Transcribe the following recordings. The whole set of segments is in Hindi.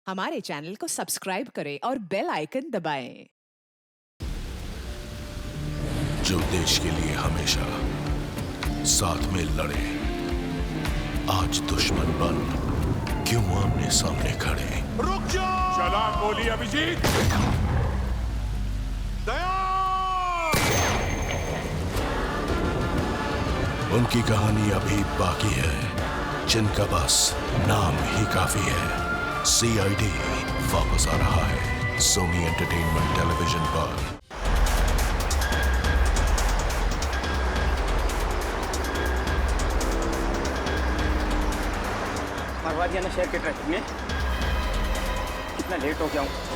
हमारे चैनल को सब्सक्राइब करें और बेल आइकन दबाएं। जो देश के लिए हमेशा साथ में लड़े, आज दुश्मन बन क्यों आमने सामने खड़े। रुक जाओ! चला गोली अभिजीत। दया! उनकी कहानी अभी बाकी है, जिनका बस नाम ही काफी है। सीआईडी वापस आ रहा है सोनी एंटरटेनमेंट टेलीविजन पर। मरवा दिया ना शहर के ट्रैफिक में। कितना लेट हो गया हूँ।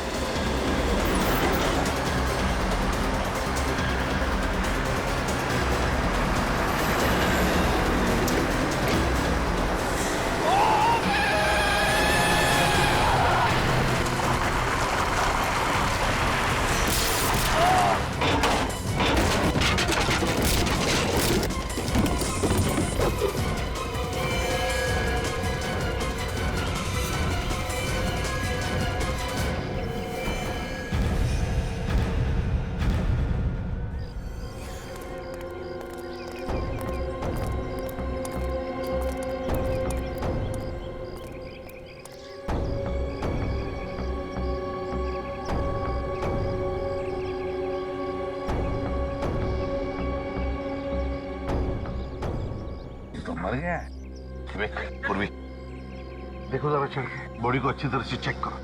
तो मर गया है। विवेक, पूर्वी, देखो जरा चढ़ के बॉडी को अच्छी तरह से चेक करो।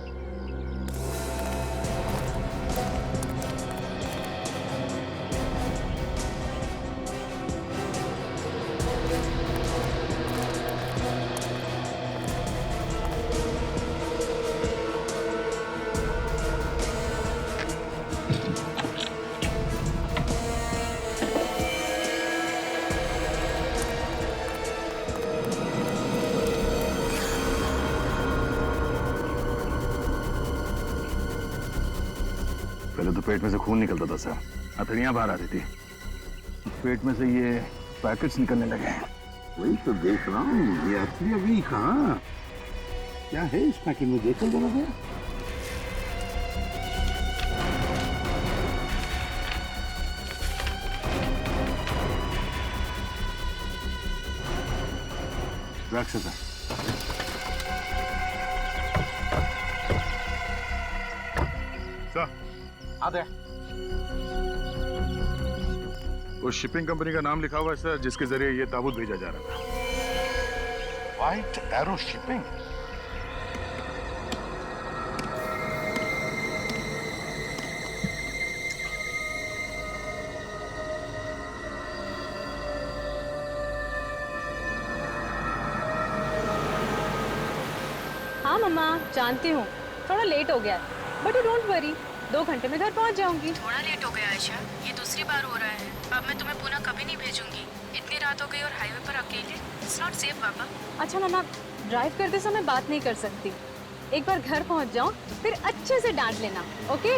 पहले तो पेट में से खून निकलता था सर, हथेलियां बाहर आती थी। पेट में से ये पैकेट्स निकलने लगे हैं। वही तो देख रहा हूँ, ये असली अभी कहाँ? क्या है इस पैकेट में, देखो जरा सा। ड्रग्स है सर। आधे उस शिपिंग कंपनी का नाम लिखा हुआ है सर, जिसके जरिए ये ताबूत भेजा जा रहा था। White arrow shipping. हाँ मम्मा, जानती हूँ थोड़ा लेट हो गया है, बट यू डोंट वरी, 2 घंटे में घर पहुँच जाऊंगी। थोड़ा लेट हो गया आयशा, ये दूसरी बार हो रहा है। अब मैं तुम्हें पुनः कभी नहीं भेजूंगी। इतनी रात हो गई और हाईवे पर अकेले, इट्स नॉट सेफ पापा। अच्छा मम्मा, ड्राइव करते समय बात नहीं कर सकती, एक बार घर पहुँच जाऊँ फिर अच्छे से डांट लेना, ओके?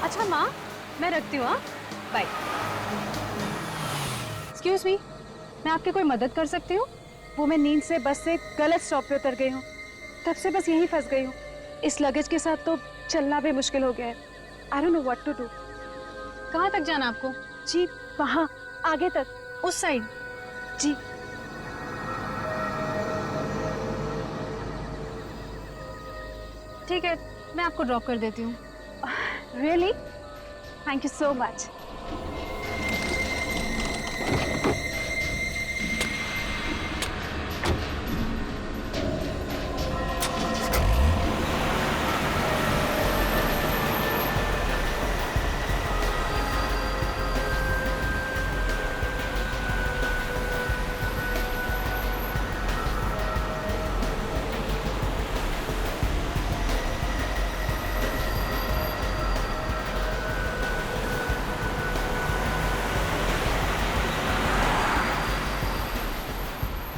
अच्छा माँ, मैं रखती हूँ, हाँ, बाय। एक्सक्यूज मी, मैं आपकी कोई मदद कर सकती हूँ? वो मैं नींद से बस से गलत स्टॉप पे उतर गई हूँ, तब से बस यहीं फंस गई हूँ। इस लगेज के साथ तो चलना भी मुश्किल हो गया है। I don't know what to do. कहाँ तक जाना आपको? जी वहाँ आगे तक, उस साइड। जी ठीक है, मैं आपको ड्रॉप कर देती हूँ। Really? Thank you so much.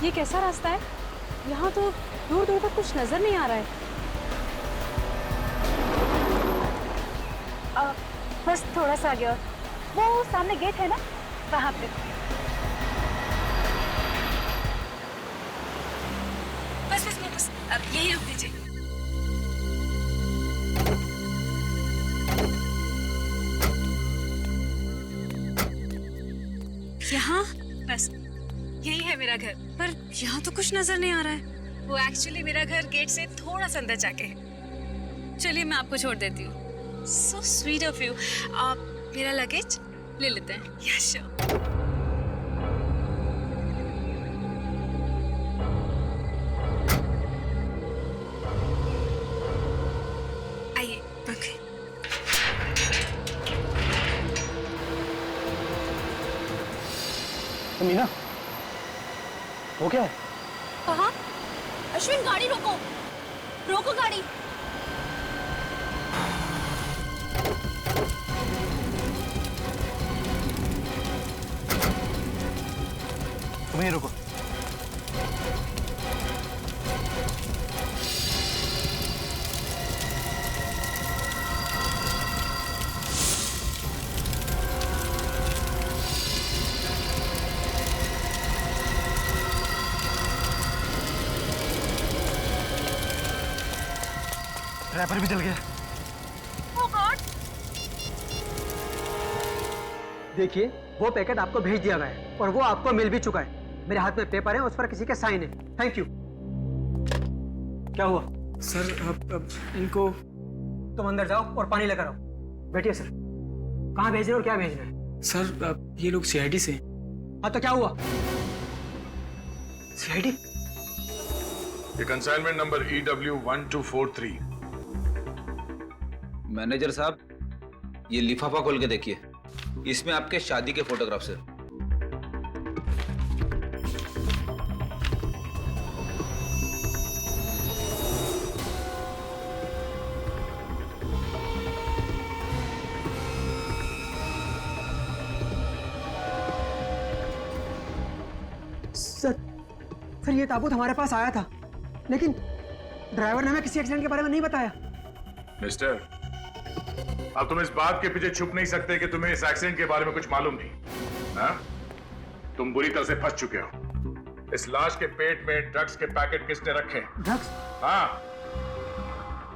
ये कैसा रास्ता है? यहाँ तो दूर दूर तक कुछ नजर नहीं आ रहा है। बस थोड़ा सा आगे और वो सामने गेट है ना, वहाँ पे। अब यही रुक दीजिए। यहाँ बस यही है मेरा घर, पर यहाँ तो कुछ नजर नहीं आ रहा है। वो एक्चुअली मेरा घर गेट से थोड़ा सा अंदर जाके है। चलिए मैं आपको छोड़ देती हूँ। So sweet of you. आप मेरा लगेज ले लेते हैं। Yes sure. आइए ओके। मीना, वो क्या है? कहाँ? अश्विन गाड़ी रोको, रोको गाड़ी। तुम ही रुको। ड्राइवर भी जल गया। Oh God! देखिए, वो पैकेट आपको भेज दिया गया है और वो आपको मिल भी चुका है। मेरे हाथ में पेपर है, उस पर किसी के साइन है। Thank you. क्या हुआ? सर अब इनको तुम अंदर जाओ और पानी लेकर आओ। बैठिए सर। कहाँ भेज रहे हो और क्या भेजना है? सर अब ये लोग सीआईडी से। हाँ तो क्या हुआ? सीआईडी? ये कंसाइनमेंट नंबर EW1243। मैनेजर साहब, ये लिफाफा खोल के देखिए, इसमें आपके शादी के फोटोग्राफ्स हैं। सर ये ताबूत हमारे पास आया था, लेकिन ड्राइवर ने हमें किसी एक्सीडेंट के बारे में नहीं बताया। मिस्टर, अब तुम इस बात के पीछे छुप नहीं सकते कि तुम्हें इस एक्सीडेंट के बारे में कुछ मालूम नहीं। हाँ? तुम बुरी तरह से फंस चुके हो। इस लाश के पेट में ड्रग्स के पैकेट किसने रखे? ड्रग्स? हाँ।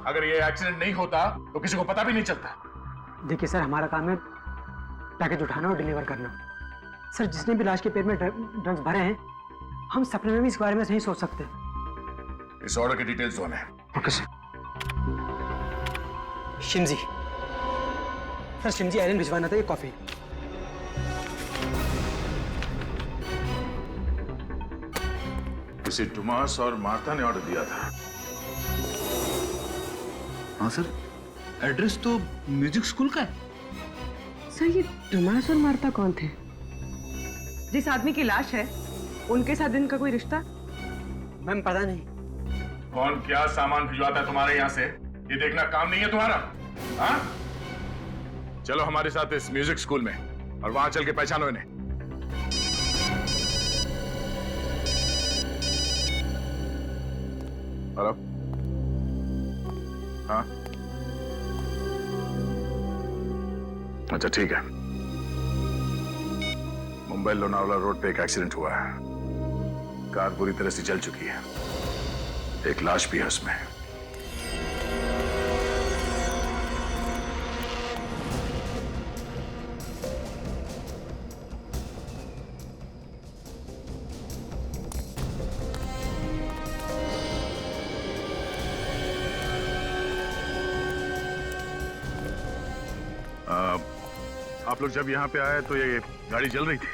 अगर ये एक्सीडेंट नहीं होता तो किसी को पता भी नहीं चलता। देखिए सर, हमारा काम है पैकेज उठाना और डिलीवर करना। सर, जिसने भी लाश के पेट में ड्रग्स भरे हैं, हम सपने में भी इस बारे में नहीं सोच सकते। इस ऑर्डर की डिटेल्स दो है। Okay sir. शिमजी सर, शिमजी आइलैंड भिजवाना था ये कॉफी। इसे टुमास और मार्था ने ऑर्डर दिया था। हाँ सर, एड्रेस तो म्यूजिक स्कूल का है। सर ये टोमास और मार्था कौन थे? जिस आदमी की लाश है उनके साथ इनका कोई रिश्ता? मैम पता नहीं। कौन क्या सामान भिजवाता है तुम्हारे यहाँ से, ये देखना काम नहीं है तुम्हारा? हाँ? चलो हमारे साथ इस म्यूजिक स्कूल में और वहां चल के पहचानो इन्हें। हेलो? हाँ? अच्छा ठीक है। मुंबई लोनावला रोड पे एक एक्सीडेंट हुआ है। कार पूरी तरह से जल चुकी है। एक लाश भी है उसमें। आप लोग जब यहाँ पे आए तो ये गाड़ी जल रही थी।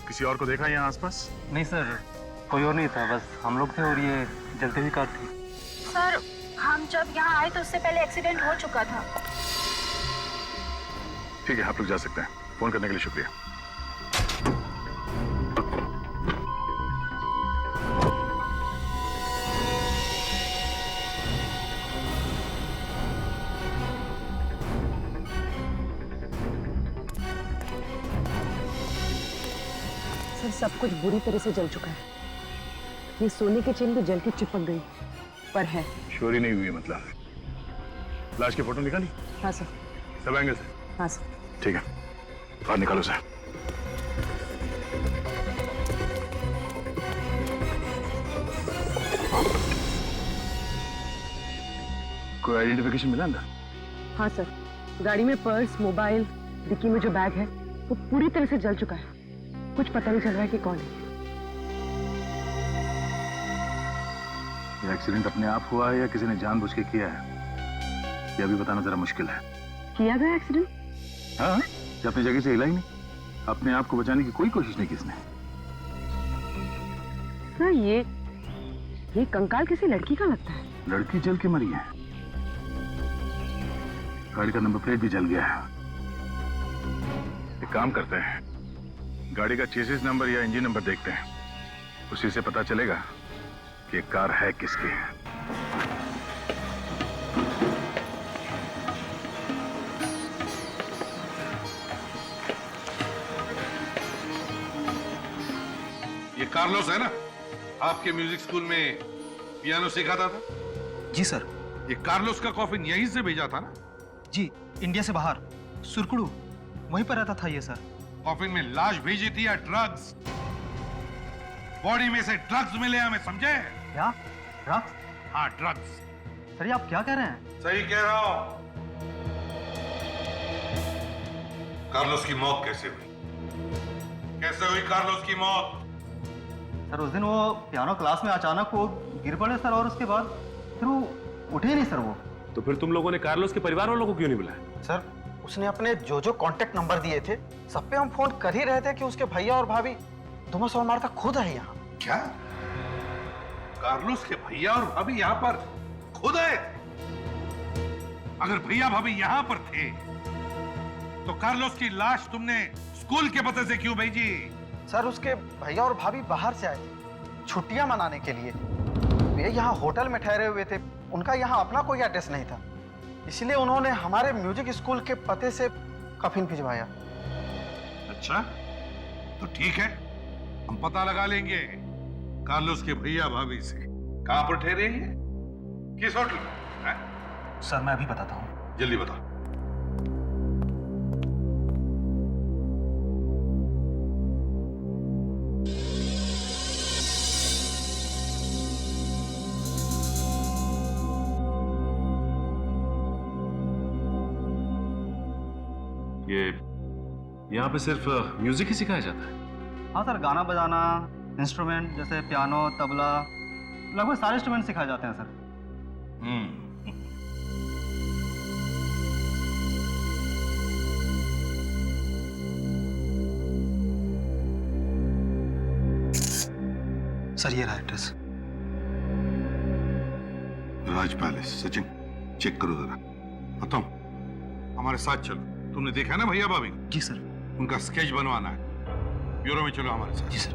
किसी और को देखा यहाँ आसपास? नहीं सर, कोई और नहीं था, बस हम लोग थे और ये जलती हुई कार थी। सर, हम जब यहाँ आए तो उससे पहले एक्सीडेंट हो चुका था। ठीक है, आप लोग जा सकते हैं। फोन करने के लिए शुक्रिया। सर सब कुछ बुरी तरह से जल चुका है। ये सोने की चेन भी जल के चिपक गई, पर है। चोरी नहीं हुई मतलब? लाश की फोटो निकाली? हाँ सर। सब एंगल से? हाँ सर। ठीक है, बाहर निकालो सर। कोई आइडेंटिफिकेशन मिला अंदर? हाँ सर, गाड़ी में पर्स, मोबाइल, डिक्की में जो बैग है वो पूरी तरह से जल चुका है। कुछ पता नहीं चल रहा है कि कौन है। ये एक्सीडेंट अपने आप हुआ है या किसी ने जानबूझ के किया है, ये अभी बताना जरा मुश्किल है। किया गया एक्सीडेंट? हाँ, ये अपनी जगह से हिला ही नहीं। अपने आप को बचाने की कोई कोशिश नहीं किसने। सर ये कंकाल किसी लड़की का लगता है। लड़की जल के मरी है, गाड़ी का नंबर प्लेट भी जल गया है। एक काम करते हैं, गाड़ी का चेसिस नंबर या इंजन नंबर देखते हैं, उसी से पता चलेगा कि कार है किसकी। ये कार्लोस है ना, आपके म्यूजिक स्कूल में पियानो सिखाता था? जी सर। ये कार्लोस का कॉफिन यहीं से भेजा था ना? जी, इंडिया से बाहर सुरकुड़ू वहीं पर रहता था ये सर। कॉफिन में लाश भेजी थी या ड्रग्स? बॉडी में से ड्रग्स मिले हमें, समझे? क्या ड्रग्स? हाँ, ड्रग्स। सर ये आप क्या कह रहे हैं? सही कह रहा हूं। कार्लोस की मौत कैसे हुई? कैसे हुई कार्लोस की मौत? सर उस दिन वो पियानो क्लास में अचानक वो गिर पड़े सर, और उसके बाद फिर वो उठे ही नहीं सर वो। तो फिर तुम लोगों ने कार्लोस के परिवार वालों को क्यों नहीं बुलाया? सर उसने अपने जो कांटेक्ट नंबर दिए थे सब पे हम फोन कर ही रहे थे कि उसके भैया और भाभी दोनों सौ मारता खुद है यहाँ। क्या? कार्लोस के भैया और भाभी यहाँ पर खुद है? अगर भैया भाभी यहाँ पर थे तो कार्लोस की लाश तुमने स्कूल के पते से क्यों भेजी? सर उसके भैया और भाभी बाहर से आए थे छुट्टियां मनाने के लिए। वे यहाँ होटल में ठहरे हुए थे, उनका यहाँ अपना कोई एड्रेस नहीं था, इसलिए उन्होंने हमारे म्यूजिक स्कूल के पते से कफिन भिजवाया। अच्छा, तो ठीक है, हम पता लगा लेंगे कार्लोस के भैया भाभी से कहां पर ठहरे हैं, किस होटल में। सर मैं अभी बताता हूँ। जल्दी बताओ। ये यहाँ पे सिर्फ म्यूजिक ही सिखाया जाता है? हाँ सर, गाना बजाना, इंस्ट्रूमेंट जैसे पियानो, तबला, लगभग सारे इंस्ट्रूमेंट सिखाए जाते हैं सर। सर ये रहा एड्रेस। राज पैलेस। सचिन चेक करो जरा। बताओ, हमारे साथ चलो। तुमने देखा ना भैया भाभी? जी सर। उनका स्केच बनवाना है, ब्यूरो में चलो हमारे साथ। जी सर।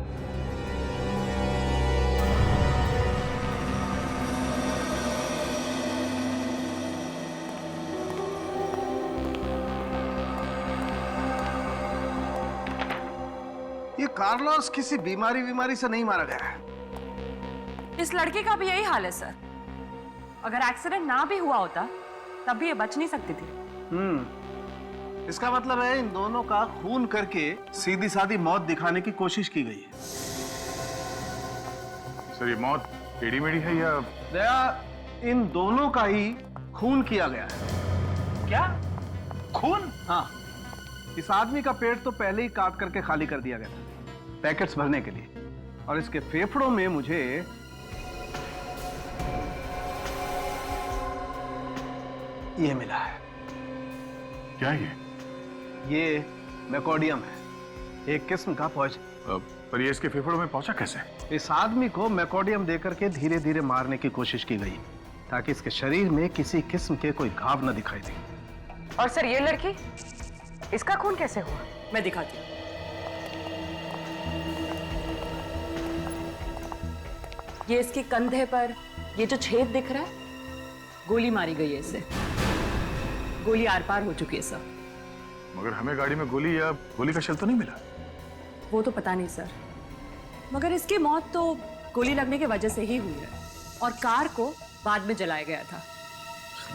ये कार्लोस किसी बीमारी से नहीं मारा गया है। इस लड़के का भी यही हाल है सर। अगर एक्सीडेंट ना भी हुआ होता तब भी ये बच नहीं सकती थी। इसका मतलब है इन दोनों का खून करके सीधी सादी मौत दिखाने की कोशिश की गई है। सर ये मौत टेढ़ी मेढ़ी है या? दया, इन दोनों का ही खून किया गया है। क्या खून? हाँ, इस आदमी का पेट तो पहले ही काट करके खाली कर दिया गया था पैकेट्स भरने के लिए, और इसके फेफड़ों में मुझे ये मिला है। क्या ये मैकोडियम है, एक किस्म का पॉइजन। पर ये इसके फेफड़ों में पहुंचा कैसे? इस आदमी को मैकोडियम देकर के धीरे धीरे मारने की कोशिश की गई ताकि इसके शरीर में किसी किस्म के कोई घाव न दिखाई दे। और सर ये लड़की, इसका खून कैसे हुआ? मैं दिखाती हूँ। ये इसके कंधे पर ये जो छेद दिख रहा है, गोली मारी गई है इसे। गोली आर पार हो चुकी है सर। मगर हमें गाड़ी में गोली या गोली का शेल तो नहीं मिला। वो तो पता नहीं सर, मगर इसकी मौत तो गोली लगने की वजह से ही हुई है, और कार को बाद में जलाया गया था।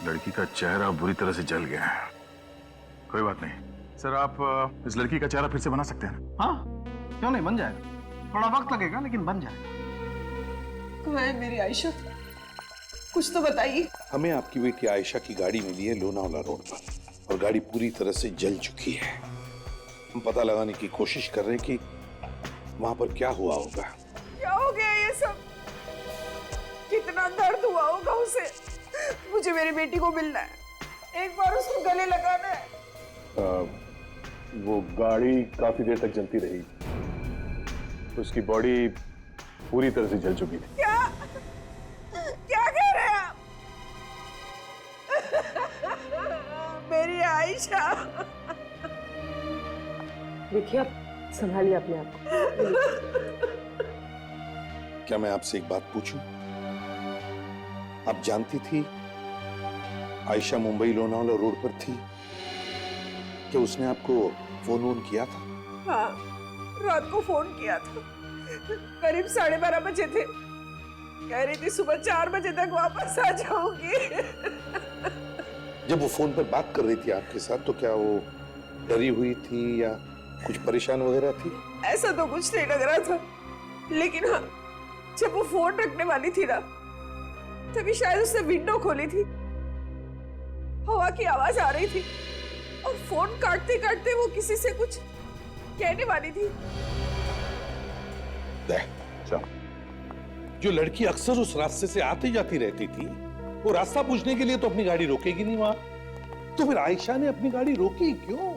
लड़की का चेहरा बुरी तरह से जल गया है। कोई बात नहीं सर, आप इस लड़की का चेहरा फिर से बना सकते हैं ना? हाँ, क्यों नहीं, बन जाएगा। थोड़ा वक्त लगेगा लेकिन बन जाएगा। मेरी आयशा, कुछ तो बताइए। हमें आपकी बेटी आयशा की गाड़ी मिली है लोनावाला रोड पर और गाड़ी पूरी तरह से जल चुकी है। हम पता लगाने की कोशिश कर रहे हैं कि वहां पर क्या हुआ होगा। क्या हो गया ये सब? कितना दर्द हुआ होगा उसे। मुझे मेरी बेटी को मिलना है, एक बार उसको गले लगाना है। वो गाड़ी काफी देर तक जलती रही, उसकी बॉडी पूरी तरह से जल चुकी थी। क्या क्या कह रहे हैं आप? मेरी आयशा। देखिए आप संभालिए अपने आप को। क्या मैं आपसे एक बात पूछूं? आप जानती थी आयशा मुंबई लोनावाला रोड पर थी? क्या उसने आपको फोन वोन किया था? हाँ, रात को फोन किया था, करीब 12:30 बजे थे। कह रही थी सुबह 4 बजे तक वापस आ जाऊंगी। जब वो फोन पर बात कर रही थी आपके साथ तो क्या वो डरी हुई थी या कुछ परेशान वगैरह थी? ऐसा तो कुछ नहीं लग रहा था, लेकिन हाँ, जब वो फोन रखने वाली थी ना, तभी शायद उसने विंडो खोली थी, हवा की आवाज आ रही थी और फोन काटते काटते वो किसी से कुछ कहने वाली थी। जो लड़की अक्सर उस रास्ते से आती जाती रहती थी, वो रास्ता पूछने के लिए तो अपनी गाड़ी रोकेगी नहीं वहां। तो फिर आयशा ने अपनी गाड़ी रोकी क्यों?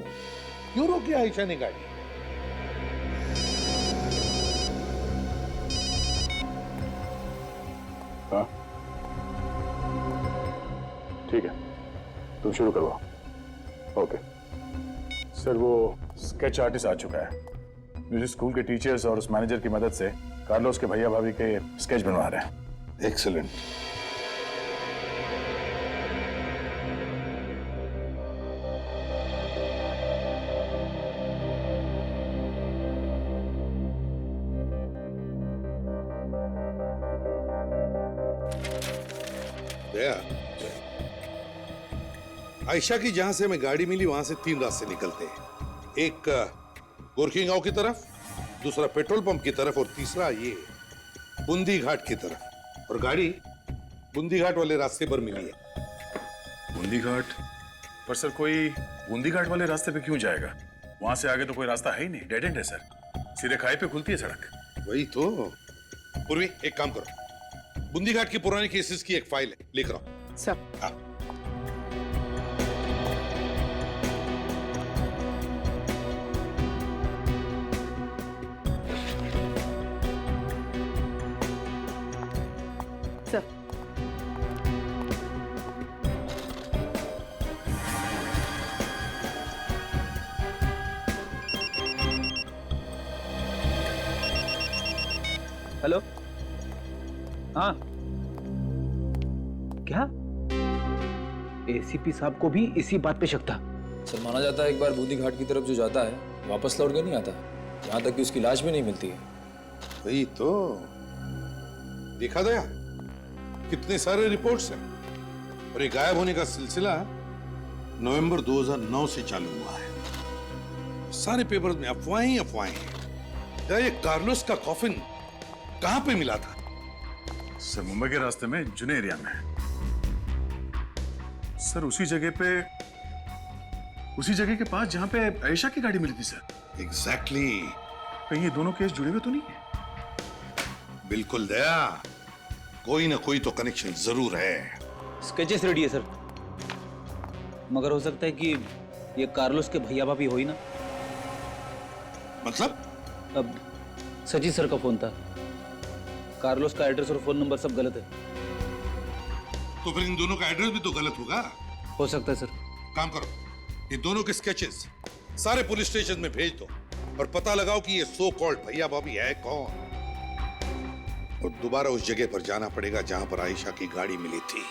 क्यों रोकी आयशा ने गाड़ी? हाँ ठीक है, तुम शुरू करवाओ। ओके सर, वो स्केच आर्टिस्ट आ चुका है। म्यूजिक स्कूल के टीचर्स और उस मैनेजर की मदद से कार्लोस के भैया भाभी के स्केच बनवा रहे हैं। एक्सीलेंट। आयशा की जहां से हमें गाड़ी मिली वहां से 3 रास्ते निकलते हैं। एक गोरखी गांव की तरफ, दूसरा पेट्रोल पंप की तरफ और तीसरा ये बूंदी घाट की तरफ। और गाड़ी बूंदी घाट वाले रास्ते पर मिली है। बूंदी घाट पर सर, कोई बूंदी घाट वाले रास्ते पे क्यों जाएगा? वहां से आगे तो कोई रास्ता है ही नहीं, डेड एंड है सर। सीधे खाई पे खुलती है सड़क। वही तो। पूर्वी एक काम करो, बूंदी घाट की पुरानी केसेस की एक फाइल है, लिख रहा हूं। सब हाँ। हेलो, हाँ क्या? एसीपी साहब को भी इसी बात पे शक था। सर माना जाता है एक बार बूंदी घाट की तरफ जो जाता है वापस लौट के नहीं आता, यहाँ तक कि उसकी लाश भी नहीं मिलती है। वही तो। देखा दया, कितने सारे रिपोर्ट्स हैं और ये गायब होने का सिलसिला नवंबर 2009 से चालू हुआ है। सारे पेपर्स में अफवाहें ही अफवाहें हैं। क्या ये कार्लोस का कॉफिन कहां पे मिला था? सर मुंबई के रास्ते में जुने एरिया में। सर उसी जगह के पास जहां पे आयशा की गाड़ी मिली थी सर। एग्जैक्टली। कहीं ये दोनों केस जुड़े हुए तो नहीं है? बिल्कुल दया, कोई ना कोई तो कनेक्शन जरूर है। स्केचेस रेडी है सर, मगर हो सकता है कि ये कार्लोस के भैया भाभी हो ही ना। मतलब? अब सचिन सर का फोन था, कार्लोस का एड्रेस और फोन नंबर सब गलत है। तो फिर इन दोनों का एड्रेस भी तो गलत होगा। हो सकता है सर। काम करो, ये दोनों के स्केचेस सारे पुलिस स्टेशन में भेज दो और पता लगाओ कि ये सो कॉल्ड भैया भाभी है कौन। और दोबारा उस जगह पर जाना पड़ेगा जहां पर आयशा की गाड़ी मिली थी।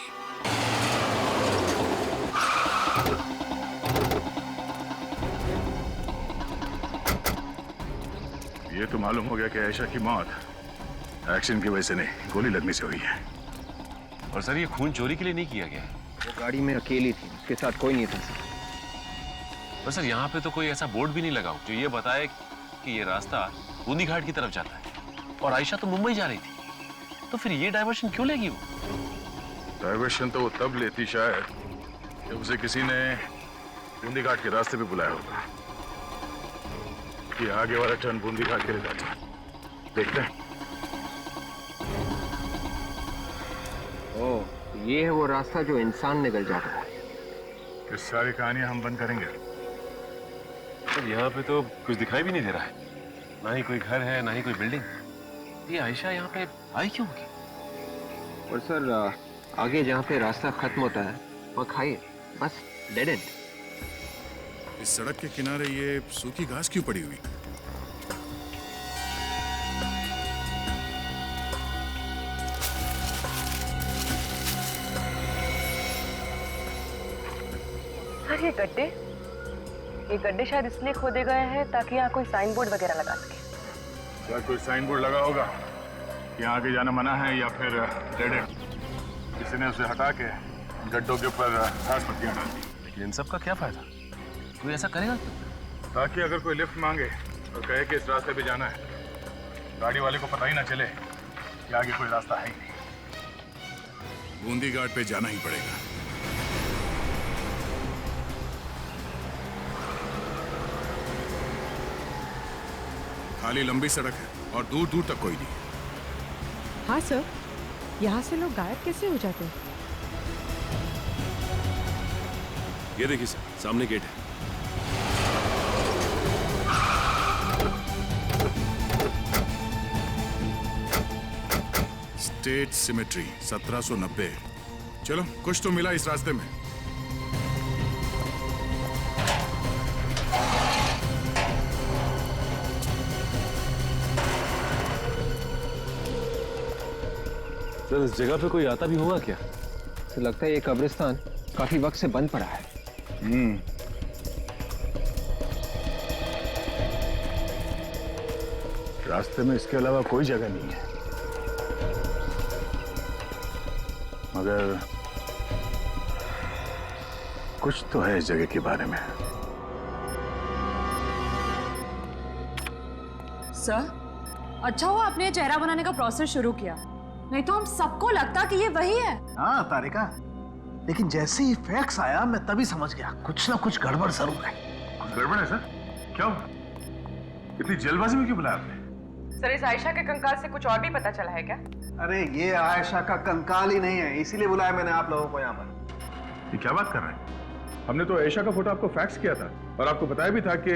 ये तो मालूम हो गया कि आयशा की मौत एक्सीडेंट की वजह से नहीं, गोली लगने से हुई है। और सर ये खून चोरी के लिए नहीं किया गया। वो गाड़ी में अकेली थी, उसके साथ कोई नहीं था सर। पर सर यहाँ पे तो कोई ऐसा बोर्ड भी नहीं लगा जो ये बताए कि ये रास्ता बूंदी घाट की तरफ जाता है और आयशा तो मुंबई जा रही थी, तो फिर ये डायवर्शन क्यों लेगी वो? डाइवर्शन तो वो तब लेती शायद कि उसे किसी ने बूंदी घाट के रास्ते पे बुलाया होगा। ये आगे वाला टर्न बूंदी घाट के लिए जाता है, देखते हैं। ओह, ये है वो रास्ता जो इंसान निकल जाता है। इस सारी कहानियां हम बंद करेंगे। सर यहाँ पे तो कुछ दिखाई भी नहीं दे रहा है, ना ही कोई घर है ना ही कोई बिल्डिंग। ये आयशा यहाँ पे आई क्यों होगी? और सर आगे जहाँ पे रास्ता खत्म होता है वहाँ खाई बस डेड एंड। इस सड़क के किनारे ये सूखी घास क्यों पड़ी हुई? सर ये गड्ढे शायद इसलिए खोदे गए हैं ताकि यहाँ कोई साइन बोर्ड वगैरह लगा सके। शायद कोई साइन बोर्ड लगा होगा कि यहाँ आगे जाना मना है, या फिर डेड एंड। किसी ने उसे हटा के गड्ढों के ऊपर घास पत्तियां डाल दी। लेकिन इन सब का क्या फायदा? कोई ऐसा करेगा क्यों? ताकि अगर कोई लिफ्ट मांगे और कहे कि इस रास्ते पे जाना है, गाड़ी वाले को पता ही ना चले कि आगे कोई रास्ता है ही नहीं। बूंदी घाट पे जाना ही पड़ेगा। खाली लंबी सड़क है और दूर दूर तक कोई नहीं। हाँ सर, यहाँ से लोग गायब कैसे हो जाते हैं? ये देखिए सर, सामने गेट है। State symmetry 1790। चलो, कुछ तो मिला इस रास्ते में। सर इस जगह पे कोई आता भी होगा क्या? तो लगता है ये कब्रिस्तान काफी वक्त से बंद पड़ा है। रास्ते में इसके अलावा कोई जगह नहीं है, मगर कुछ तो है इस जगह के बारे में। सर, अच्छा हुआ आपने ये चेहरा बनाने का प्रोसेस शुरू किया, नहीं तो हम सबको लगता कि ये वही है। हाँ तारिका, लेकिन जैसे ही फैक्स आया मैं तभी समझ गया कुछ ना कुछ गड़बड़ जरूर है। कुछ गड़बड़ है सर? क्या हुआ? इतनी जल्दबाजी में क्यों बुलाया आपने? सर, इस आयशा के कंकाल से कुछ और भी पता चला है क्या? अरे ये आयशा का कंकाल ही नहीं है, इसीलिए बुलाया मैंने आप लोगों को यहाँ पर। ये क्या बात कर रहे हैं? हमने तो आयशा का फोटो आपको फैक्स किया था और आपको बताया भी था कि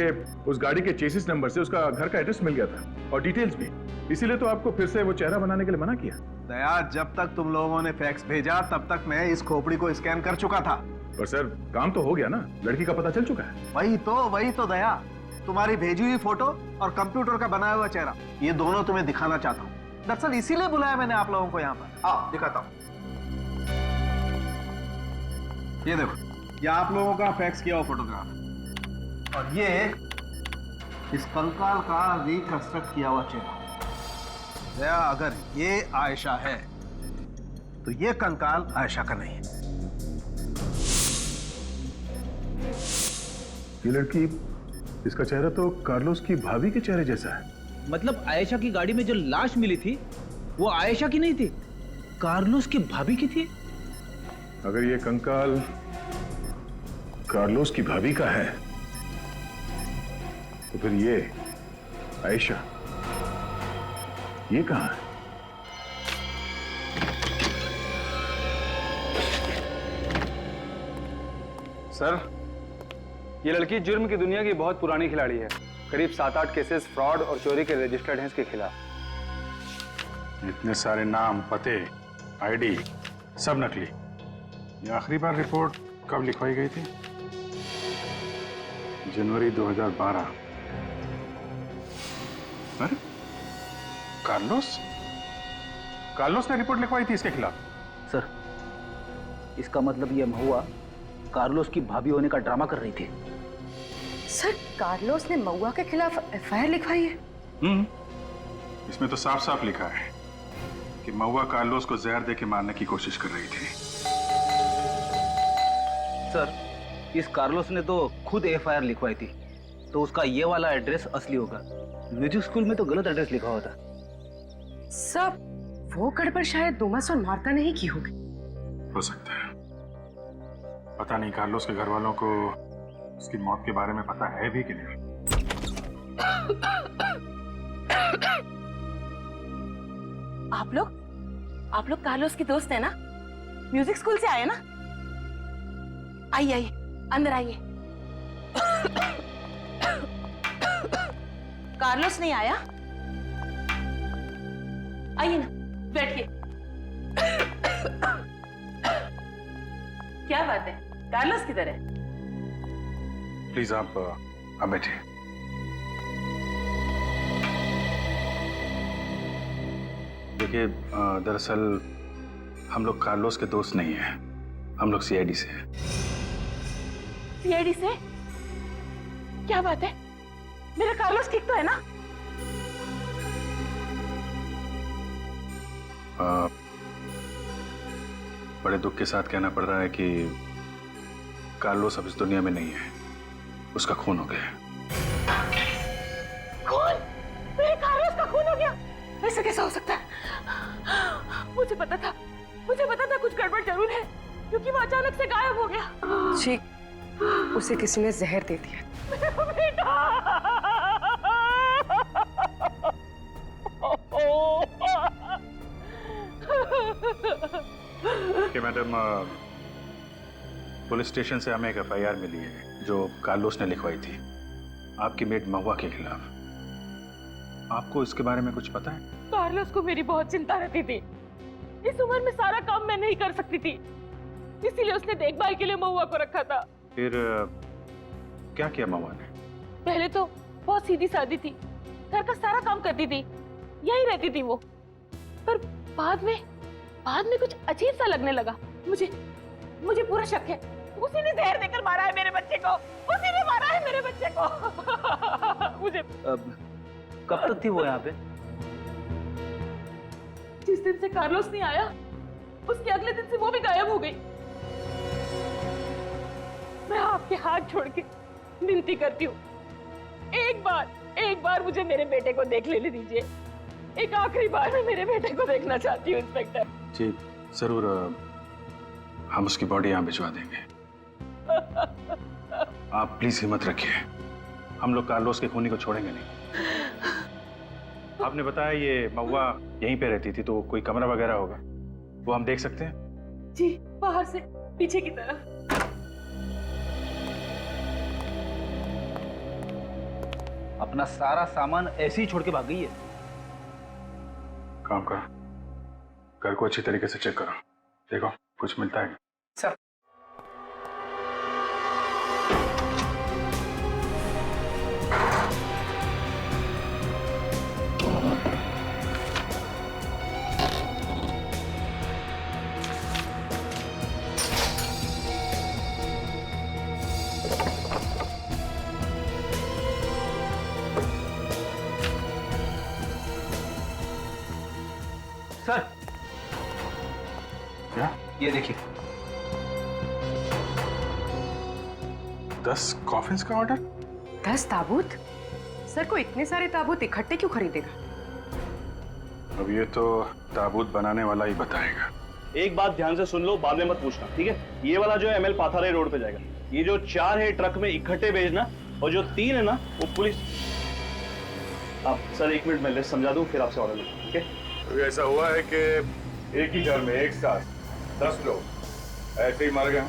उस गाड़ी के चेसिस नंबर से उसका घर का एड्रेस मिल गया था और डिटेल्स भी। इसीलिए तो आपको फिर से वो चेहरा बनाने के लिए मना किया। दया, जब तक तुम लोगों ने फैक्स भेजा तब तक मैं इस खोपड़ी को स्कैन कर चुका था। पर सर, काम तो हो गया ना, लड़की का पता चल चुका है। वही तो दया, तुम्हारी भेजी हुई फोटो और कंप्यूटर का बनाया हुआ चेहरा, ये दोनों तुम्हें दिखाना चाहता हूँ। दरअसल इसीलिए बुलाया मैंने आप लोगों को यहाँ पर। आओ दिखाता हूँ। ये देखो, ये आप लोगों का फैक्स किया हुआ फोटोग्राफ, और ये इस कंकाल का रिकंस्ट्रक्ट किया हुआ चेहरा। दया, अगर ये आयशा है तो ये कंकाल आयशा का नहीं है। ये लड़की, इसका चेहरा तो कार्लोस की भाभी के चेहरे जैसा है। मतलब आयशा की गाड़ी में जो लाश मिली थी वो आयशा की नहीं थी, कार्लोस की भाभी की थी। अगर ये कंकाल कार्लोस की भाभी का है तो फिर ये आयशा, ये कहां है? सर, ये लड़की जुर्म की दुनिया की बहुत पुरानी खिलाड़ी है। करीब 7-8 केसेस फ्रॉड और चोरी के रजिस्टर्ड हैं इसके खिलाफ। इतने सारे नाम, पते, आईडी सब नकली। ये आखिरी बार रिपोर्ट कब लिखवाई गई थी? जनवरी 2012। अरे कार्लोस ने रिपोर्ट लिखवाई थी इसके खिलाफ। सर, इसका मतलब यह महुआ कार्लोस की भाभी होने का ड्रामा कर रही थी। सर, कार्लोस ने महुआ के खिलाफ एफआईआर लिखवाई है? इसमें तो साफ साफ लिखा है कि महुआ कार्लोस को जहर देके मारने की कोशिश कर रही थी। सर, इस कार्लोस ने तो खुद एफआईआर लिखवाई थी, तो उसका ये वाला एड्रेस असली होगा। म्यूजिक स्कूल में तो गलत एड्रेस लिखा हुआ था। सब वो गड़बड़ शायद डोमास और मार्था ने ही की होगी। हो सकता है। पता नहीं कार्लोस के घर वालों को उसकी मौत के बारे में पता है भी कि नहीं। आप लोग कार्लोस के दोस्त हैं ना? म्यूजिक स्कूल से आए ना? आइए आइए, अंदर आइए। कार्लोस नहीं आया? आइए ना, बैठिए। क्या बात है, कार्लोस किधर है? प्लीज आप बैठिए। देखिए, दरअसल हम लोग कार्लोस के दोस्त नहीं हैं, हम लोग सीआईडी से हैं। सीआईडी से? क्या बात है, मेरा कार्लोस ठीक तो है ना? बड़े दुख के साथ कहना पड़ रहा है कि कार्लोस अब इस दुनिया में नहीं है, उसका खून हो गया। खून? मेरे कार्लोस का खून हो गया? ऐसा कैसा हो सकता है? मुझे पता था कुछ गड़बड़ जरूर है, क्योंकि वो अचानक से गायब हो गया। जी, उसे किसी ने जहर दे दिया। बेटा! कि मैडम, पुलिस स्टेशन से हमें एक एफआईआर मिली है जो कार्लोस ने लिखवाई थी आपकी मेड महुआ के खिलाफ। आपको इसके बारे में कुछ पता है? कार्लोस को मेरी बहुत चिंता रहती थी। इस उम्र में सारा काम मैं नहीं कर सकती थी, इसीलिए उसने देखभाल के लिए महुआ को रखा था। फिर क्या किया महुआ ने? पहले तो बहुत सीधी सादी थी, घर का सारा काम करती थी, यही रहती थी वो। पर बाद में कुछ अजीब सा लगने लगा। मुझे पूरा शक है, उसी ने जहर देकर मारा है मेरे बच्चे को। उसी ने मारा है मेरे बच्चे को। मुझे कब तक थी वो यहाँ पे? जिस दिन से कार्लोस नहीं आया, उसके अगले दिन से वो भी गायब हो गई। मैं आपके हाथ छोड़ के विनती करती हूँ, एक बार मुझे मेरे बेटे को देख लेने दीजिए। एक आखिरी बार मैं मेरे बेटे को देखना चाहती हूँ इंस्पेक्टर। जी जरूर, हम उसकी बॉडी यहाँ भिजवा देंगे। आप प्लीज हिम्मत रखिए, हम लोग कार्लोस के खूनी को छोड़ेंगे नहीं। आपने बताया ये महुआ यहीं पे रहती थी, तो कोई कमरा वगैरह होगा, वो हम देख सकते हैं? जी, बाहर से पीछे की तरफ। अपना सारा सामान ऐसे ही छोड़ के भाग गई है। काम करो, घर को अच्छी तरीके से चेक करो, देखो कुछ मिलता है। सर, सर, क्या? ये देखिए, 10 कॉफिन्स का ऑर्डर। 10 ताबूत? सर को इतने सारे ताबूत इकट्ठे क्यों खरीदेगा? अब ये तो ताबूत बनाने वाला ही बताएगा। एक बात ध्यान से सुन लो, बाद में मत पूछना, ठीक है? ये वाला जो है ML पाथारे रोड पे जाएगा। ये जो 4 है ट्रक में इकट्ठे भेजना, और जो 3 है ना वो पुलिस। आप सर 1 मिनट में लिस्ट समझा दूं, फिर आपसे ऑर्डर लूं, ठीक है? तो ऐसा हुआ है कि एक ही घर में एक साथ 10 लोग ऐसे ही मर गए?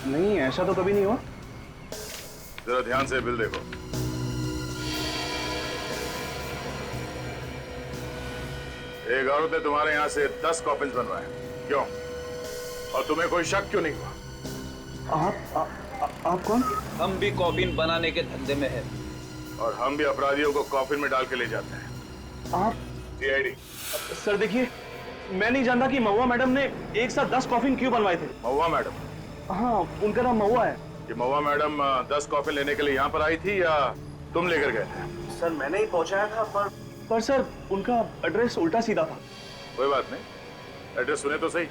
नहीं, ऐसा तो कभी नहीं हुआ। जरा ध्यान से बिल देखो। एक औरत ने तुम्हारे यहाँ से 10 कॉफिन बनवाए, क्यों? और तुम्हें कोई शक क्यों नहीं हुआ? आप कौन? हम भी कॉफिन बनाने के धंधे में हैं, और हम भी अपराधियों को कॉफिन में डाल के ले जाते हैं। आप? सीआईडी। सर देखिए, मैं नहीं जानता कि महुआ मैडम ने एक साथ 10 कॉफिन क्यों बनवाए थे। महुआ मैडम? हाँ, उनका नाम महुआ है। कि महुआ मैडम 10 कॉफिन लेने के लिए यहाँ पर आई थी या तुम लेकर गए थे? सर मैंने ही पहुंचाया था, पर सर उनका एड्रेस उल्टा सीधा था। कोई बात नहीं, एड्रेस सुने तो सही,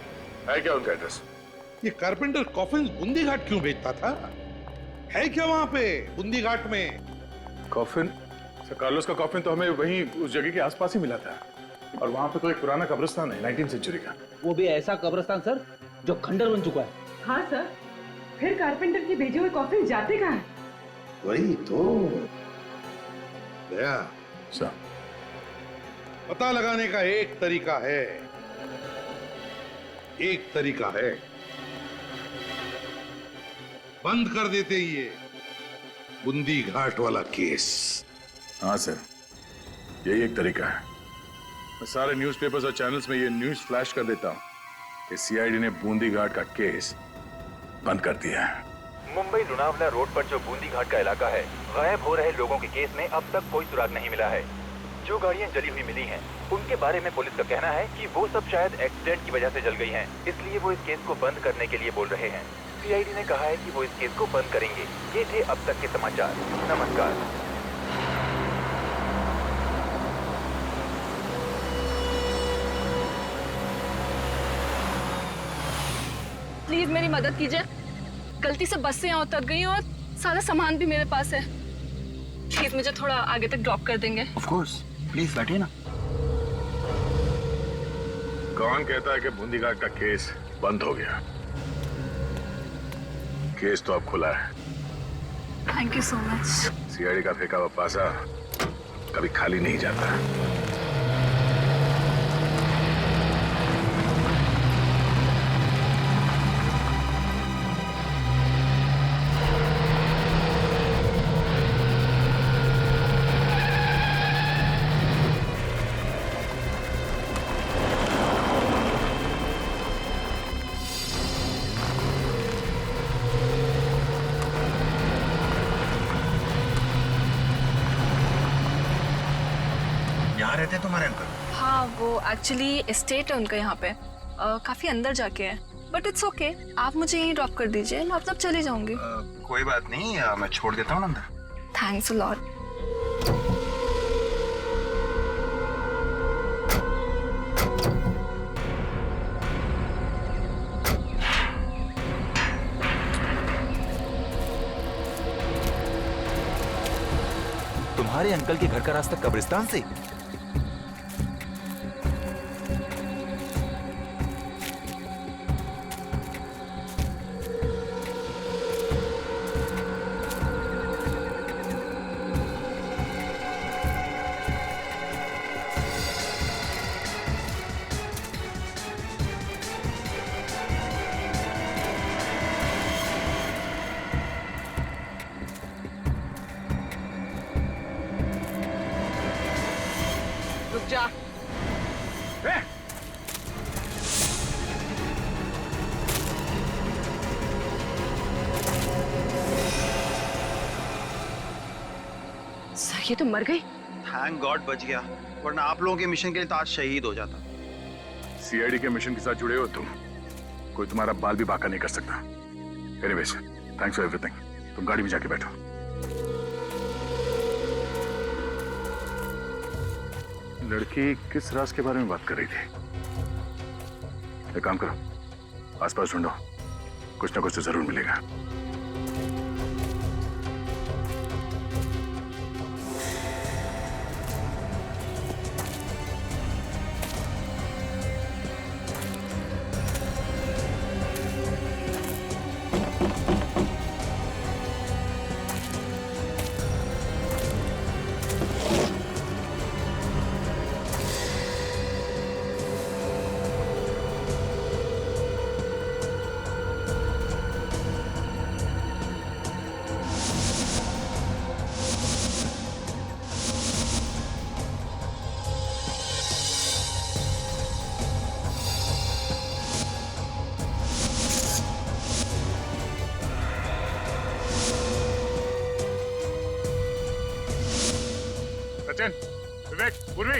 है क्या उनका एड्रेस? ये कारपेंटर कॉफिन बूंदी घाट क्यों बेचता था? है क्या वहां पे बूंदी घाट में? कॉफिन? कार्लोस का कॉफिन तो हमें वहीं उस जगह के आसपास ही मिला था। और वहां पे तो एक पुराना कब्रिस्तान है 19th सेंचुरी का। वो भी ऐसा कब्रिस्तान सर जो खंडर बन चुका है। हाँ सर, फिर कारपेंटर के भेजे हुए कॉफिन जाते कहाँ हैं? वही तो दया सर, पता लगाने का एक तरीका है, एक तरीका है, बंद कर देते ये बूंदी घाट वाला केस। हाँ सर, यही एक तरीका है। मैं सारे न्यूज़पेपर्स और चैनल्स में ये न्यूज़ फ्लैश कर देता हूँ कि सीआईडी ने बूंदी घाट का केस बंद कर दिया है। मुंबई लोनावला रोड पर जो बूंदी घाट का इलाका है, गायब हो रहे लोगों के केस में अब तक कोई सुराग नहीं मिला है। जो गाड़ियां जली हुई मिली हैं, उनके बारे में पुलिस का कहना है कि वो सब शायद एक्सीडेंट की वजह से जल गई हैं, इसलिए वो इस केस को बंद करने के लिए बोल रहे हैं। सीआईडी ने कहा है कि वो इस केस को बंद करेंगे। ये थे अब तक के समाचार। नमस्कार। प्लीज मेरी मदद कीजिए, गलती से बस से यहाँ उतर गई और सारा सामान भी मेरे पास है। प्लीज मुझे थोड़ा आगे तक ड्रॉप कर देंगे? ऑफ कोर्स, प्लीज बैठिए ना। कौन कहता है कि बूंदी घाट का केस बंद हो गया? केस तो अब खुला है। Thank you so much. CID का फेंका हुआ पासा कभी खाली नहीं जाता। यहाँ रहते हैं तुम्हारे अंकल? हाँ, वो एक्चुअली एस्टेट है उनका यहाँ पे, काफी अंदर जाके है, बट इट्स ओके। आप मुझे यहीं ड्रॉप कर दीजिए, मैं अब तक चली जाऊंगी। कोई बात नहीं, मैं छोड़ देता हूँ अंदर। Thanks a lot. तुम्हारे अंकल के घर का रास्ता कब्रिस्तान से? रुक जा। सर ये तो मर गई। थैंक गॉड बच गया, वरना आप लोगों के मिशन के लिए तो आज शहीद हो जाता। सीआईडी के मिशन के साथ जुड़े हो तुम, कोई तुम्हारा बाल भी बांका नहीं कर सकता। Anyways, thanks for everything. तुम गाड़ी में जाके बैठो। लड़की किस राज के बारे में बात कर रही थी? एक काम करो, आसपास ढूंढो, कुछ ना कुछ तो जरूर मिलेगा। सचिन, विवेक, पूर्वी,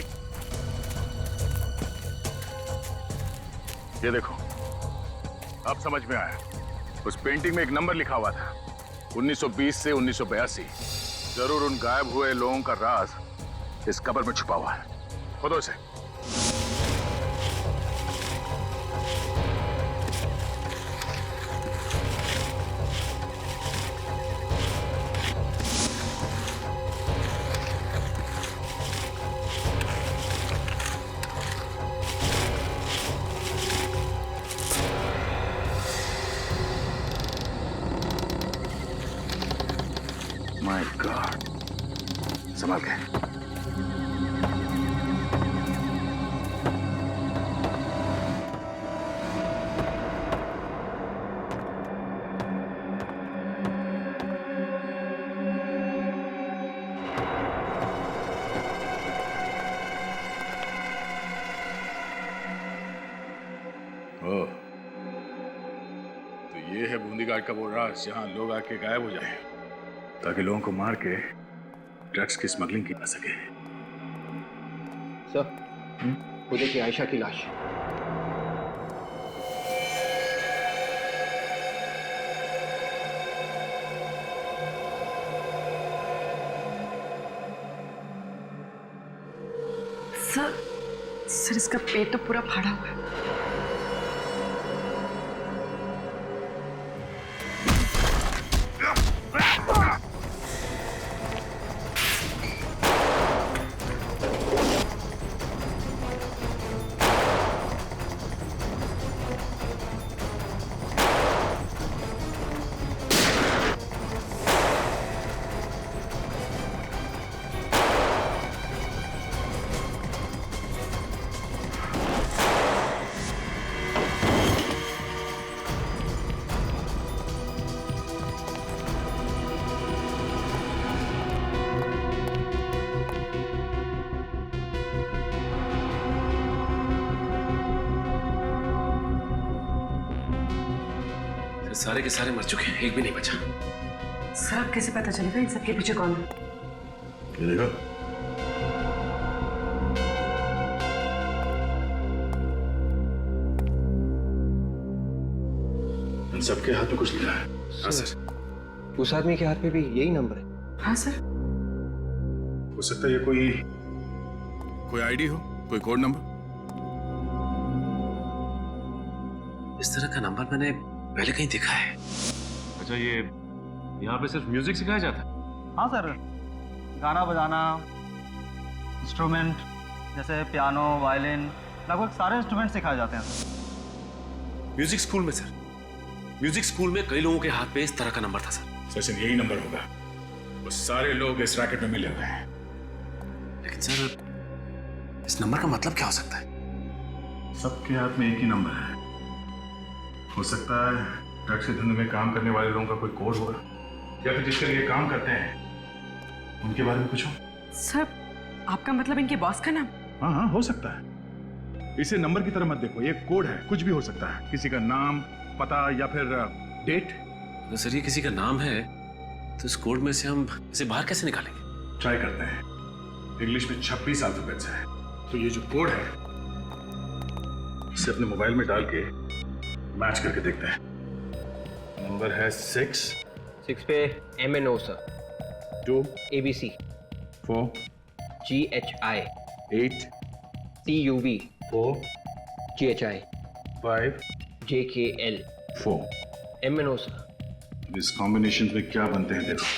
ये देखो, अब समझ में आया। उस पेंटिंग में एक नंबर लिखा हुआ था, 1920 से 1982। जरूर उन गायब हुए लोगों का राज इस कब्र में छुपा हुआ है। खोदो इसे। संभाल के। ओह, तो ये है बूंदी घाट का वो राज जहां लोग आके गायब हो जाए ताकि लोगों को मार के ड्रग्स की स्मगलिंग की जा सके। सर, वो देखिए आयशा की लाश। सर इसका पेट तो पूरा फाड़ा हुआ है। सारे के सारे मर चुके हैं, एक भी नहीं बचा। सर कैसे पता चलेगा इन सबके पीछे कौन है? ये देखो, इन सबके हाथ में कुछ लिखा है। हाँ सर। उस आदमी के हाथ में भी यही नंबर है। हाँ सर। हो सकता है ये कोई आईडी हो, कोई कोड नंबर। इस तरह का नंबर मैंने पहले कहीं देखा है। अच्छा, ये यहाँ पे सिर्फ म्यूजिक सिखाया जाता है? हाँ सर, गाना बजाना, इंस्ट्रूमेंट जैसे पियानो, वायलिन, लगभग सारे इंस्ट्रूमेंट सिखाए जाते हैं। म्यूजिक स्कूल में सर, म्यूजिक स्कूल में कई लोगों के हाथ पे इस तरह का नंबर था सर। सचिन, यही नंबर होगा। वो सारे लोग इस रैकेट में मिले हुए हैं। लेकिन सर, इस नंबर का मतलब क्या हो सकता है? सबके हाथ में एक ही नंबर है। हो सकता है ड्रग्स के धंधे में काम करने वाले लोगों का कोई कोड होगा, या फिर जिसके लिए काम करते हैं उनके बारे में कुछ हो। सर, आपका मतलब इनके बॉस का नाम? हाँ, हो सकता है। इसे नंबर की तरह मत देखो, ये कोड है, कुछ भी हो सकता है। किसी का नाम, पता या फिर डेट। तो सर, ये किसी का नाम है तो इस कोड में से हम इसे बाहर कैसे निकालेंगे? ट्राई करते हैं। इंग्लिश में 26 अल्फाबेट्स है, तो ये जो कोड है इसे अपने मोबाइल में डाल के मैच करके देखते हैं। नंबर है 6 पे MNO sir, 2 ABC, 4 GHI, 8 TUV, 4 GHI, 5 JKL, 4। MNO sir. इस कॉम्बिनेशन में क्या बनते हैं देखो।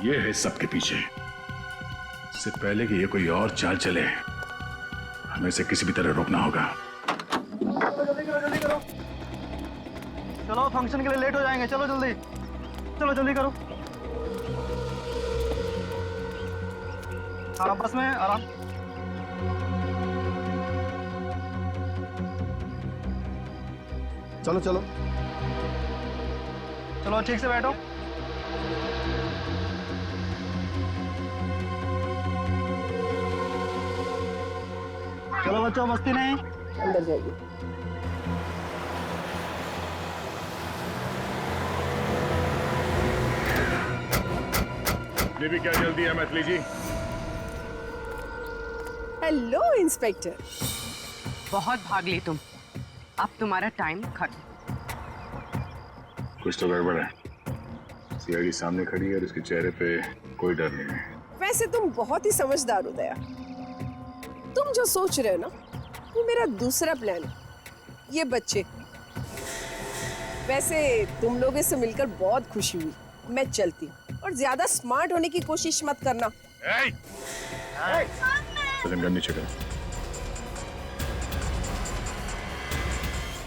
ये है सबके पीछे। इससे पहले कि ये कोई और चाल चले, हमें इसे किसी भी तरह रोकना होगा। जल्दी करो। चलो, फंक्शन के लिए लेट हो जाएंगे। चलो जल्दी, चलो जल्दी करो। हाँ, बस में आराम। चलो चलो चलो, ठीक से बैठो। चलो बच्चों, मस्ती नहीं, अंदर जाइए। ये भी क्या जल्दी है मैथिली जी? Hello inspector. बहुत भाग ली तुम, अब तुम्हारा टाइम खत्म। कुछ तो गड़बड़ है। सीआईडी सामने खड़ी है और उसके चेहरे पे कोई डर नहीं है। वैसे तुम बहुत ही समझदार हो दया। तुम जो सोच रहे हो ना, वो मेरा दूसरा प्लान है, ये बच्चे। वैसे तुम लोगों से मिलकर बहुत खुशी हुई। मैं चलती हूँ और ज्यादा स्मार्ट होने की कोशिश मत करना। गन नीचे करो।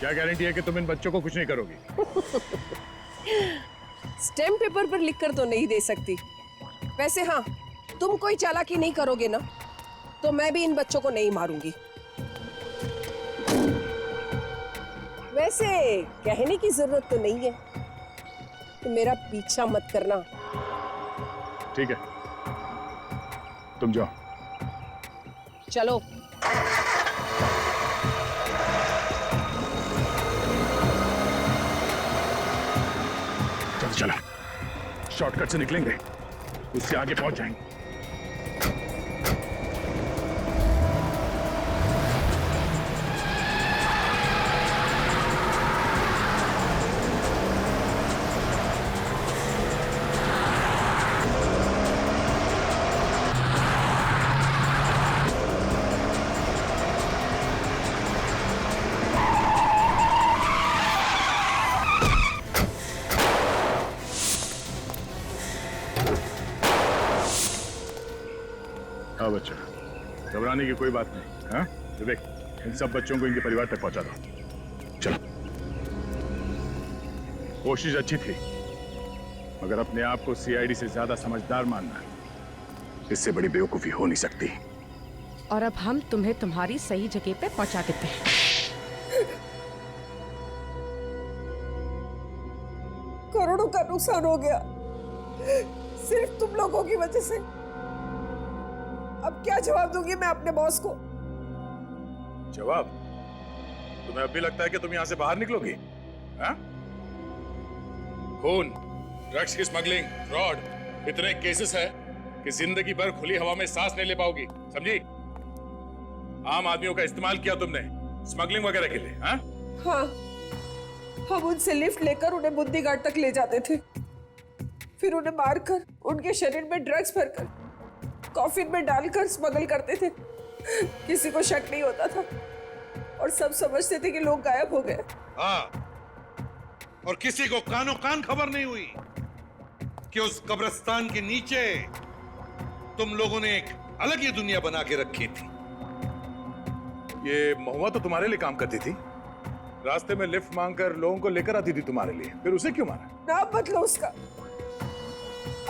क्या गारंटी है कि तुम इन बच्चों को कुछ नहीं करोगी? स्टैम्प पेपर पर लिखकर तो नहीं दे सकती। वैसे हाँ, तुम कोई चालाकी नहीं करोगे ना तो मैं भी इन बच्चों को नहीं मारूंगी। वैसे कहने की जरूरत तो नहीं है कि मेरा पीछा मत करना। ठीक है, तुम जाओ। चलो। चलो, शॉर्टकट से निकलेंगे, उससे आगे पहुंच जाएंगे। हाँ बच्चा, घबराने की कोई बात नहीं। हाँ विवेक, इन सब बच्चों को इनके परिवार तक पहुंचा दो। चलो। कोशिश अच्छी थी, मगर अपने आप को सीआईडी से ज्यादा समझदार मानना, इससे बड़ी बेवकूफी हो नहीं सकती। और अब हम तुम्हें तुम्हारी सही जगह पे पहुंचा देते हैं। करोड़ों का नुकसान हो गया सिर्फ तुम लोगों की वजह से। अब क्या जवाब दूंगी मैं अपने बॉस को? जवाब? तुम्हें अब भी लगता है कि तुम यहां से बाहर निकलोगी? हाँ? खून, ड्रग्स की स्मगलिंग, फ्रॉड, इतने केसेस है कि जिंदगी भर खुली हवा में सांस नहीं ले पाओगी, समझी? आम आदमियों का इस्तेमाल किया तुमने स्मगलिंग वगैरह के लिए। हाँ? हाँ, हम उनसे लिफ्ट लेकर उन्हें बुंदी घाट तक ले जाते थे, फिर उन्हें मारकर उनके शरीर में ड्रग्स भरकर कॉफिन में डालकर स्मगल करते थे। किसी को शक नहीं होता था और सब समझते थे कि लोग गायब हो गए। हाँ, और किसी को कानो कान खबर नहीं हुई कि उस कब्रिस्तान के नीचे तुम लोगों ने एक अलग ही दुनिया बना के रखी थी। ये महुआ तो तुम्हारे लिए काम करती थी, रास्ते में लिफ्ट मांगकर लोगों को लेकर आती थी तुम्हारे लिए, फिर उसे क्यों मारा? नाम बदलो उसका।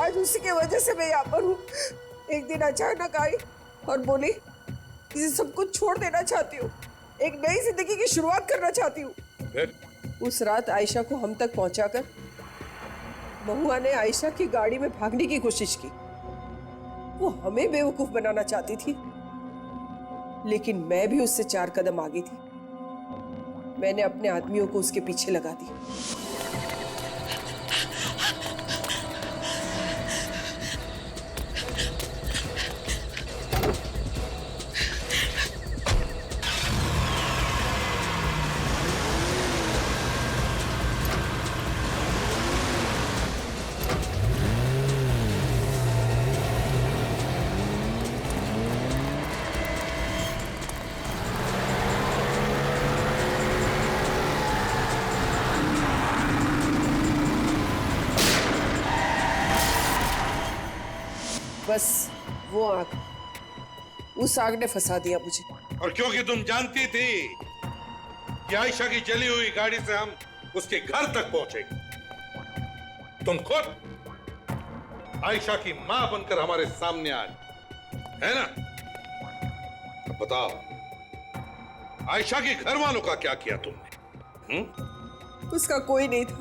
आज उसी की वजह से मैं यहाँ पर हूँ। एक दिन अचानक आई और बोली कि सब कुछ छोड़ देना चाहती हूँ, एक नई जिंदगी की शुरुआत करना चाहती हूँ। फिर उस रात आयशा को हम तक पहुंचाकर महुआ ने आयशा की गाड़ी में भागने की कोशिश की। वो हमें बेवकूफ बनाना चाहती थी, लेकिन मैं भी उससे 4 कदम आगे थी। मैंने अपने आदमियों को उसके पीछे लगा दी। बस वो आग, उस आग ने फंसा दिया मुझे। और क्योंकि तुम जानती थी कि आयशा की जली हुई गाड़ी से हम उसके घर तक पहुंचेंगे, तुम खुद आयशा की मां बनकर हमारे सामने आ गई, है ना? अब बताओ, आयशा के घर वालों का क्या किया तुमने? उसका कोई नहीं था,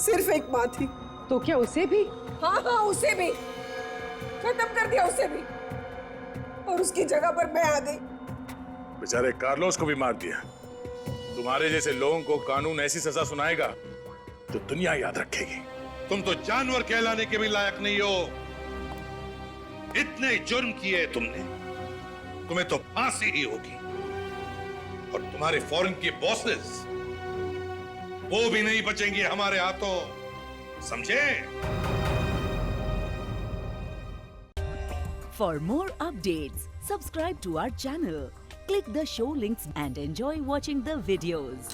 सिर्फ एक मां थी। तो क्या उसे भी? हाँ हाँ, उसे भी खत्म कर दिया, उसे भी। और उसकी जगह पर मैं आ गई। बेचारे कार्लोस को भी मार दिया। तुम्हारे जैसे लोगों को कानून ऐसी सजा सुनाएगा तो दुनिया याद रखेगी। तुम तो जानवर कहलाने के भी लायक नहीं हो। इतने जुर्म किए तुमने, तुम्हें तो फांसी ही होगी। और तुम्हारे फॉरेन के बॉसेस, वो भी नहीं बचेंगे हमारे हाथों, समझे? For more updates, subscribe to our channel, click the show links and enjoy watching the videos.